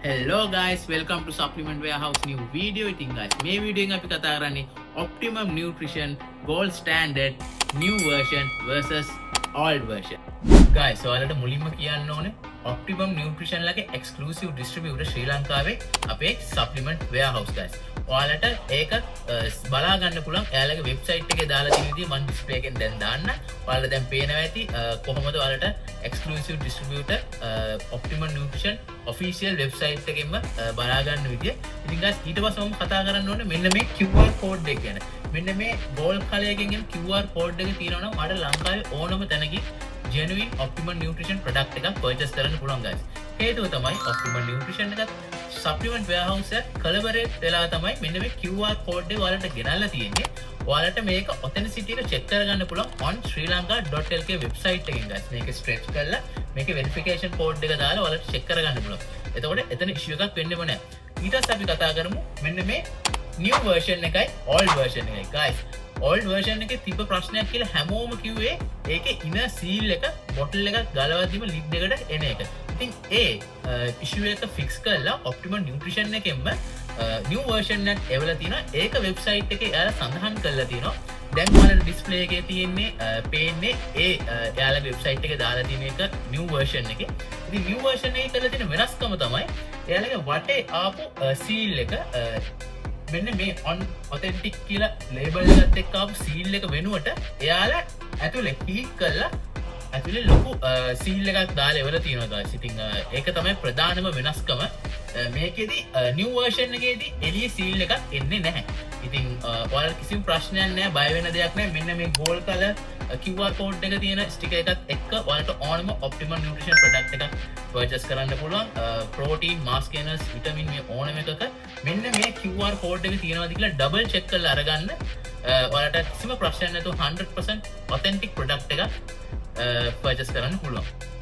Hello guys, welcome to Supplement Warehouse new video. ඉතින් guys මේ video එකෙන් අපි කතා කරන්නේ Optimum Nutrition Gold Standard new version versus old version. Guys, ඔයාලට මුලින්ම කියන්න ඕනේ Optimum Nutrition ලගේ exclusive distributor ශ්‍රී ලංකාවේ අපේ Supplement Warehouse guys. ඔයාලට ඒක බලා ගන්න පුළුවන් එයාලගේ වෙබ්සයිට් එකේ දාලා තියෙන විදිහ මම ඩිස්ප්ලේ එකෙන් දැන් දාන්න. ඔයාලට දැන් පේනවා ඇති කොහොමද ඔයාලට exclusive distributor Optimum Nutrition official website එකෙන්ම බලා ගන්න විදිය. ඉතින් guys ඊට පස්සේ මම කතා කරන්න ඕනේ මෙන්න මේ QR code එක ගැන. මෙන්න මේ gold color එකෙන් එන QR code එක තියෙනවා නම් ඔයාලට ලංකාවේ ඕනම තැනකින් genuine Optimum Nutrition product එකක් purchase කරන්න පුළුවන් guys. හේතුව තමයි Optimum Nutrition එකත් Supplement Warehouse එක collaborate වෙලා තමයි මෙන්න මේ QR code එක ඔයාලට ගෙනල්ලා තියෙන්නේ. ඔයාලට මේක authenticity එක check කරගන්න පුළුවන් on srilanka.lk website එකෙන් guys. මේක stretch කරලා මේක verification code එක දාලා ඔයාලට check කරගන්න පුළුවන්. එතකොට එතන issue එකක් වෙන්නෙම නැහැ. ඊට පස්සේ අපි කතා කරමු මෙන්න මේ new version එකයි old version එකයි guys. old version එකේ තිබ්බ ප්‍රශ්නයක් කියලා හැමෝම කිව්වේ ඒකේ inner seal එක bottle එකක් ගලවද්දිම lid එකට එන එක. ඉතින් ඒ issue එක fix කරලා Optimum Nutrition එකෙන්ම new version එකක් එවලා තිනවා. ඒක website එකේ එයාලා සඳහන් කරලා තිනවා. දැන් ඔයාලට display එකේ තියෙන්නේ පේන්නේ ඒ එයාලගේ website එකේ දාලා තියෙන එක new version එකේ. ඉතින් new version එකේ කරලා තියෙන වෙනස්කම තමයි එයාලගේ වටේ ආපු seal එක මෙන්න මේ on authentic කියලා label එකත් එක්ක ආපු seal එක වෙනුවට එයාලා ඇතුලේ heat කරලා ඇතුලේ ලොකු seal එකක් දාලා එවලා තියෙනවා guys. ඉතින් ඒක තමයි ප්‍රධානම වෙනස්කම. මේකෙදි new version එකේදී එළියේ seal එකක් එන්නේ නැහැ. ඉතින් ඔයාලට කිසිම ප්‍රශ්නයක් නැහැ, බය වෙන දෙයක් නැහැ. මෙන්න මේ gold color QR code එක තියෙන sticker එකත් එක්ක ඔයාලට ඕනම Optimum Nutrition product එකක් purchase කරන්න පුළුවන්. protein, mass gainers, vitamin මේ ඕනම එකක මෙන්න මේ QR code එක තියෙනවාද කියලා double check කරලා අරගන්න. ඔයාලට කිසිම ප්‍රශ්නයක් නැතුව 100% authentic product එකක් purchase කරන්න පුළුවන්.